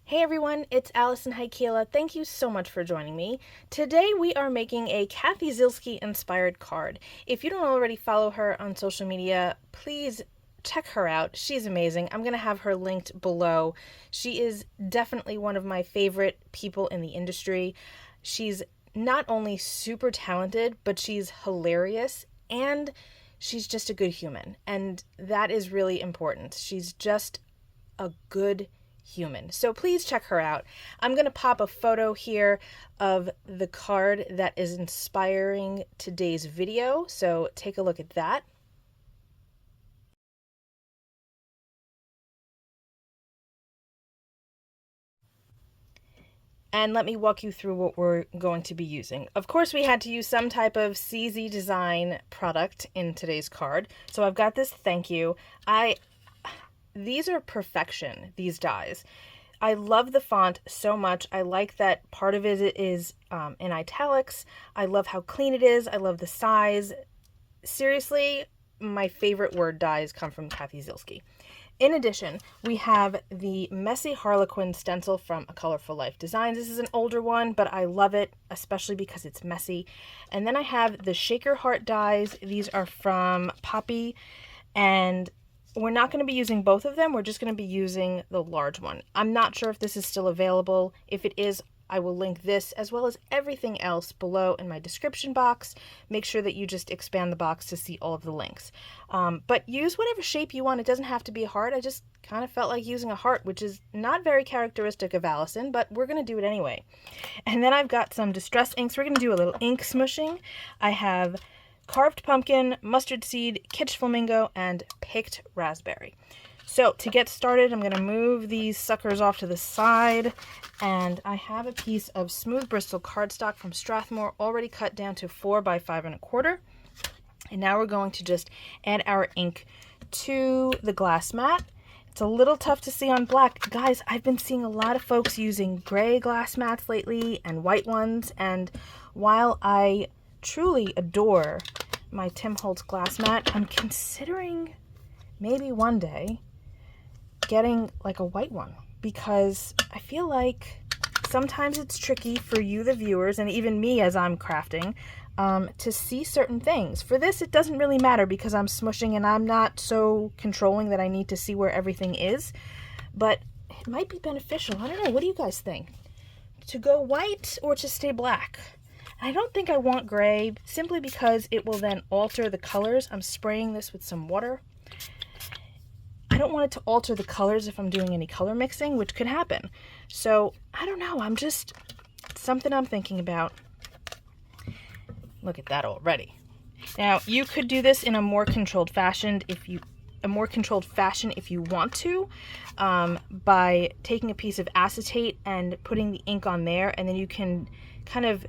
Hey everyone, it's Alison Heikkila. Thank you so much for joining me. Today we are making a Cathy Zielske inspired card. If you don't already follow her on social media, please check her out. She's amazing. I'm going to have her linked below. She is definitely one of my favorite people in the industry. She's not only super talented, but she's hilarious and she's just a good human. And that is really important. She's just a good human. So please check her out. I'm going to pop a photo here of the card that is inspiring today's video. So take a look at that. And let me walk you through what we're going to be using. Of course, we had to use some type of CZ design product in today's card. So I've got this thank you. These are perfection, these dies. I love the font so much. I like that part of it is in italics. I love how clean it is. I love the size. Seriously, my favorite word dies come from Cathy Zielske. In addition, we have the Messy Harlequin stencil from A Colorful Life Designs. This is an older one, but I love it, especially because it's messy. And then I have the Shaker Heart dies. These are from Poppy, and we're not going to be using both of them. We're just going to be using the large one. I'm not sure if this is still available. If it is, I will link this as well as everything else below in my description box. Make sure that you just expand the box to see all of the links. But use whatever shape you want. It doesn't have to be a heart. I just kind of felt like using a heart, which is not very characteristic of Alison, but we're going to do it anyway. And then I've got some distress inks. We're going to do a little ink smushing. I have Carved Pumpkin, Mustard Seed, Kitsch Flamingo, and Picked Raspberry. So to get started, I'm going to move these suckers off to the side, and I have a piece of smooth Bristol cardstock from Strathmore already cut down to 4 by 5 1/4. And now we're going to just add our ink to the glass mat. It's a little tough to see on black. Guys, I've been seeing a lot of folks using gray glass mats lately and white ones, and while I truly adore my Tim Holtz glass mat, I'm considering maybe one day getting like a white one, because I feel like sometimes it's tricky for you, the viewers, and even me as I'm crafting, to see certain things. For this, it doesn't really matter because I'm smushing and I'm not so controlling that I need to see where everything is, but it might be beneficial. I don't know. What do you guys think? To go white or to stay black? I don't think I want gray, simply because it will then alter the colors. I'm spraying this with some water. I don't want it to alter the colors if I'm doing any color mixing, which could happen. So, I don't know. It's something I'm thinking about. Look at that already. Now, you could do this in a more controlled fashion if you want to, by taking a piece of acetate and putting the ink on there, and then you can kind of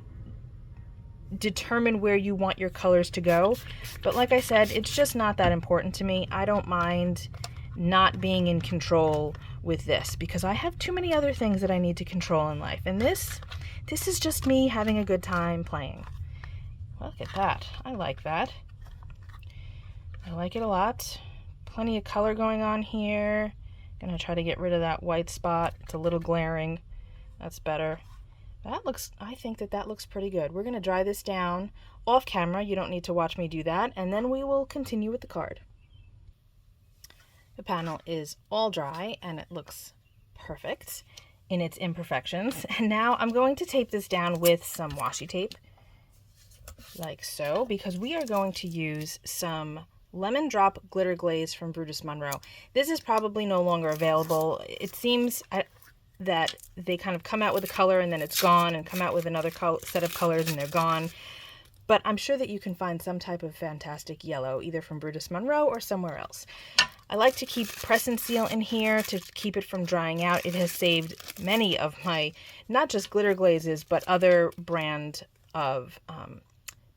determine where you want your colors to go. But like I said, it's just not that important to me. I don't mind not being in control with this because I have too many other things that I need to control in life. And this is just me having a good time playing. Look at that. I like that. I like it a lot. Plenty of color going on here. Gonna try to get rid of that white spot. It's a little glaring. That's better. I think that looks pretty good. We're going to dry this down off camera. You don't need to watch me do that. And then we will continue with the card. The panel is all dry and it looks perfect in its imperfections. And now I'm going to tape this down with some washi tape, like so, because we are going to use some Lemon Drop Glitter Glaze from Brutus Monroe. This is probably no longer available. It seems that they kind of come out with a color and then it's gone, and come out with another set of colors and they're gone. But I'm sure that you can find some type of fantastic yellow, either from Brutus Monroe or somewhere else. I like to keep Press and Seal in here to keep it from drying out. It has saved many of my, not just glitter glazes, but other brand of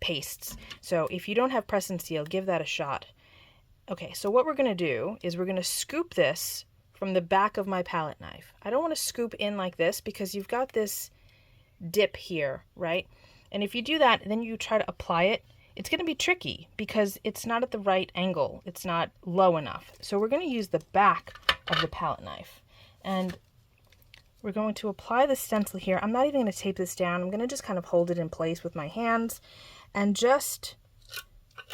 pastes. So if you don't have Press and Seal, give that a shot. Okay, so what we're going to do is we're going to scoop this from the back of my palette knife. I don't want to scoop in like this because you've got this dip here, right? And if you do that, then you try to apply it, it's going to be tricky because it's not at the right angle. It's not low enough. So we're going to use the back of the palette knife. And we're going to apply the stencil here. I'm not even going to tape this down. I'm going to just kind of hold it in place with my hands and just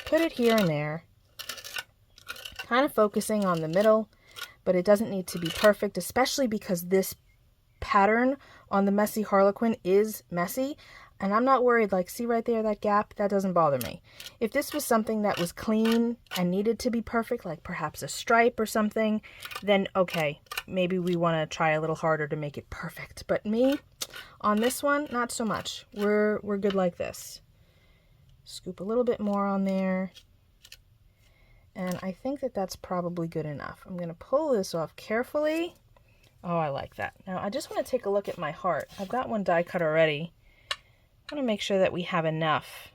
put it here and there, kind of focusing on the middle, but it doesn't need to be perfect, especially because this pattern on the messy Harlequin is messy. And I'm not worried, like, see right there, that gap? That doesn't bother me. If this was something that was clean and needed to be perfect, like perhaps a stripe or something, then okay, maybe we want to try a little harder to make it perfect. But me, on this one, not so much. We're good like this. Scoop a little bit more on there. And I think that that's probably good enough. I'm going to pull this off carefully. Oh, I like that. Now, I just want to take a look at my heart. I've got one die cut already. I want to make sure that we have enough.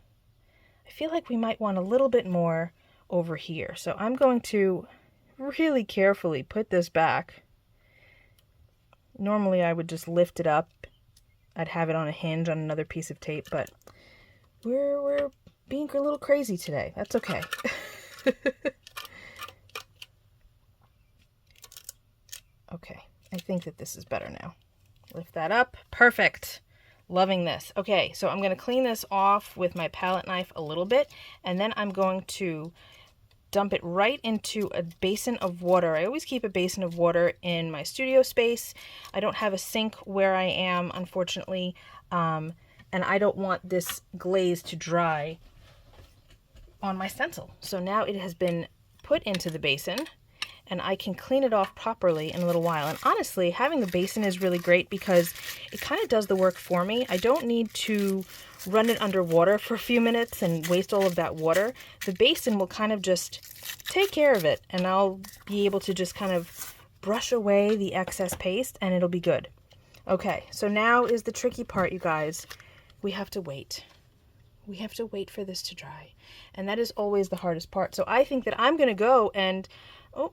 I feel like we might want a little bit more over here. So I'm going to really carefully put this back. Normally I would just lift it up. I'd have it on a hinge on another piece of tape, but we're being a little crazy today. That's okay. Okay, I think that this is better now. Lift that up. Perfect. Loving this. Okay, so I'm going to clean this off with my palette knife a little bit, and then I'm going to dump it right into a basin of water. I always keep a basin of water in my studio space. I don't have a sink where I am, unfortunately, and I don't want this glaze to dry on my stencil. So now it has been put into the basin, and I can clean it off properly in a little while. And honestly, having the basin is really great because it kind of does the work for me. I don't need to run it underwater for a few minutes and waste all of that water. The basin will kind of just take care of it, and I'll be able to just kind of brush away the excess paste, and it'll be good. Okay, so now is the tricky part, you guys. We have to wait. We have to wait for this to dry, and that is always the hardest part. So I think that I'm going to go and... Oh,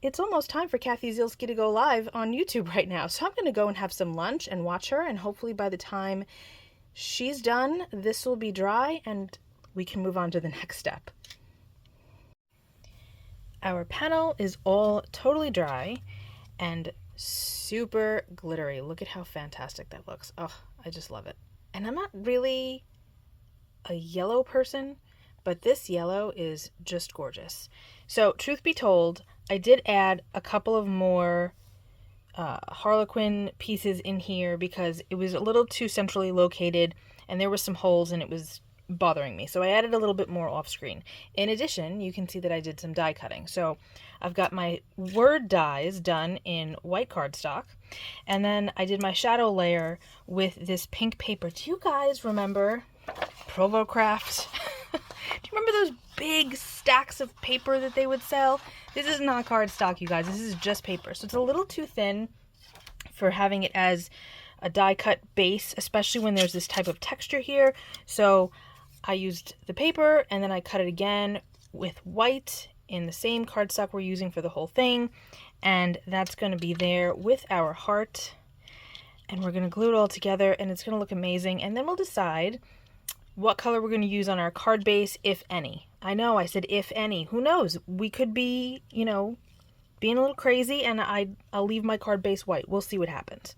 it's almost time for Cathy Zielske to go live on YouTube right now. So I'm going to go and have some lunch and watch her, and hopefully by the time she's done, this will be dry and we can move on to the next step. Our panel is all totally dry and super glittery. Look at how fantastic that looks. Oh, I just love it. And I'm not really a yellow person, but this yellow is just gorgeous. So truth be told, I did add a couple of more Harlequin pieces in here because it was a little too centrally located and there were some holes and it was bothering me. So I added a little bit more off screen. In addition, you can see that I did some die cutting. So I've got my word dies done in white cardstock, and then I did my shadow layer with this pink paper. Do you guys remember Provo Craft? Do you remember those big stacks of paper that they would sell? This is not cardstock, you guys. This is just paper. So it's a little too thin for having it as a die cut base, especially when there's this type of texture here. So I used the paper and then I cut it again with white in the same cardstock we're using for the whole thing. And that's going to be there with our heart. And we're going to glue it all together and it's going to look amazing. And then we'll decide what color we're going to use on our card base, if any. I know I said if any. Who knows? We could be, you know, being a little crazy and I'll leave my card base white. We'll see what happens.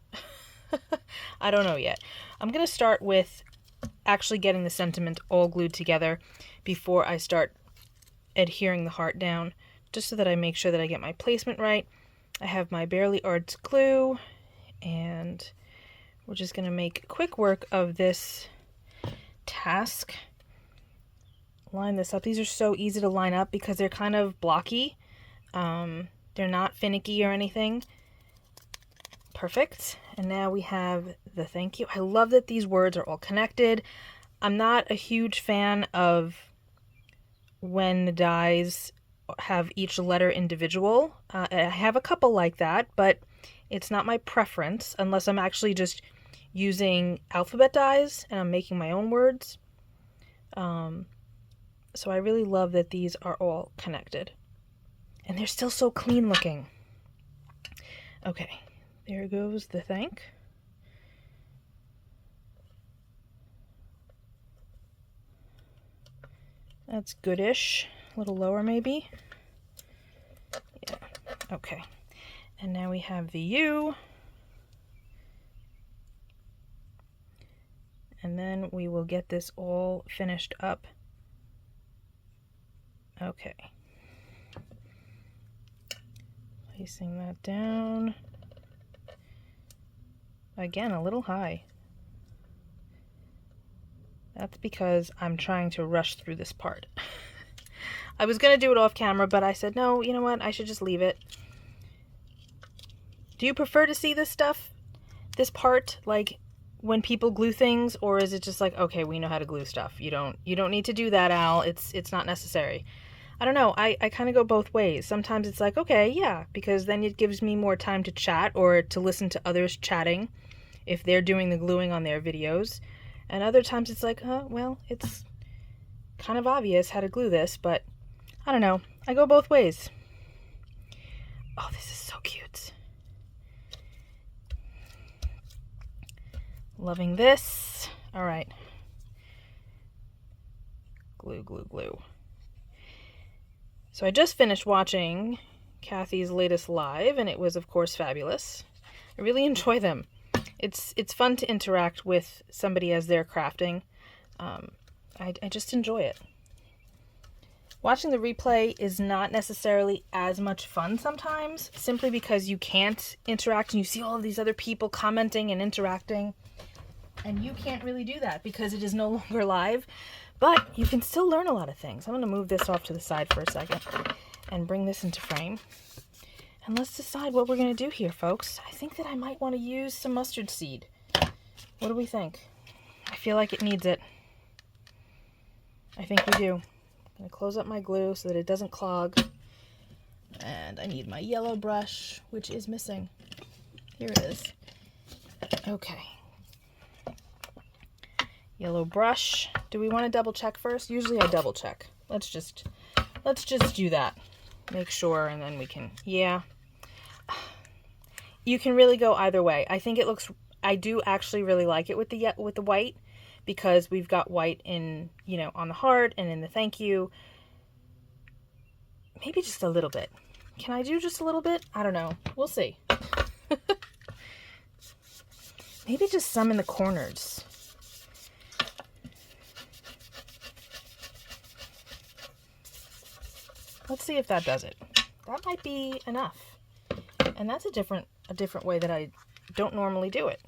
I don't know yet. I'm going to start with actually getting the sentiment all glued together before I start adhering the heart down, just so that I make sure that I get my placement right. I have my Barely Arts glue, and we're just going to make quick work of this task. Line this up. These are so easy to line up because they're kind of blocky. They're not finicky or anything. Perfect. And now we have the thank you. I love that these words are all connected. I'm not a huge fan of when the dies have each letter individual. I have a couple like that, but it's not my preference unless I'm actually just using alphabet dies and I'm making my own words. So I really love that these are all connected. And they're still so clean looking. Okay, there goes the thank. That's goodish. A little lower maybe. Yeah, okay. And now we have the U. then we will get this all finished up. Okay. Placing that down. Again, a little high. That's because I'm trying to rush through this part. I was going to do it off camera, but I said, no, you know what? I should just leave it. Do you prefer to see this stuff? This part, like when people glue things, or is it just like, okay, we know how to glue stuff. You don't need to do that, Al. It's not necessary. I don't know. I kind of go both ways. Sometimes it's like, okay, yeah, because then it gives me more time to chat or to listen to others chatting if they're doing the gluing on their videos. And other times it's like, well, it's kind of obvious how to glue this, but I don't know. I go both ways. Oh, this is so cute. Loving this. All right. Glue, glue, glue. So I just finished watching Cathy's latest live, and it was, of course, fabulous. I really enjoy them. It's fun to interact with somebody as they're crafting. I just enjoy it. Watching the replay is not necessarily as much fun sometimes, simply because you can't interact and you see all of these other people commenting and interacting, and you can't really do that because it is no longer live. But you can still learn a lot of things. I'm going to move this off to the side for a second and bring this into frame. And let's decide what we're going to do here, folks. I think that I might want to use some mustard seed. What do we think? I feel like it needs it. I think we do. I'm going to close up my glue so that it doesn't clog. And I need my yellow brush, which is missing. Here it is. Okay. Yellow brush. Do we want to double check first? Usually I double check. Let's just do that. Make sure, and then we can, yeah. You can really go either way. I think it looks, I do actually really like it with the white, because we've got white in, you know, on the heart and in the thank you. Maybe just a little bit. Can I do just a little bit? I don't know. We'll see. Maybe just some in the corners. Let's see if that does it. That might be enough. And that's a different way that I don't normally do it.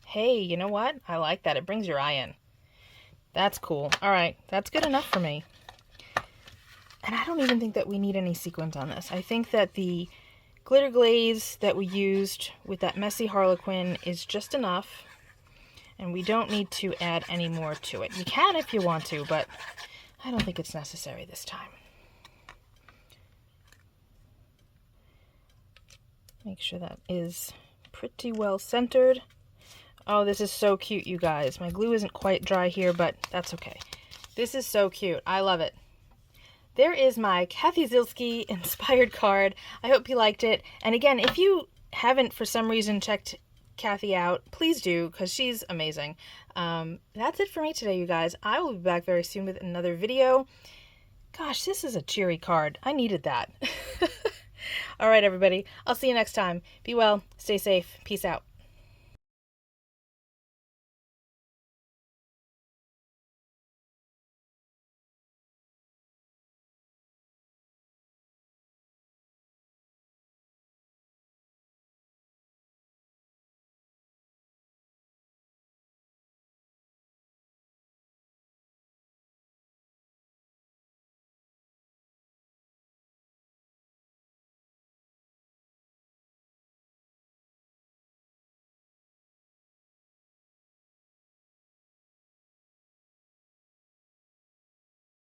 Hey, you know what? I like that. It brings your eye in. That's cool. All right, that's good enough for me. And I don't even think that we need any sequins on this. I think that the glitter glaze that we used with that messy Harlequin is just enough. And we don't need to add any more to it. You can if you want to, but I don't think it's necessary this time. Make sure that is pretty well centered. Oh, this is so cute, you guys. My glue isn't quite dry here, but that's okay. This is so cute. I love it. There is my Cathy Zielske inspired card. I hope you liked it. And again, if you haven't for some reason checked Cathy out, please do, because she's amazing. That's it for me today, you guys. I will be back very soon with another video. Gosh, this is a cheery card. I needed that. All right, everybody. I'll see you next time. Be well. Stay safe. Peace out.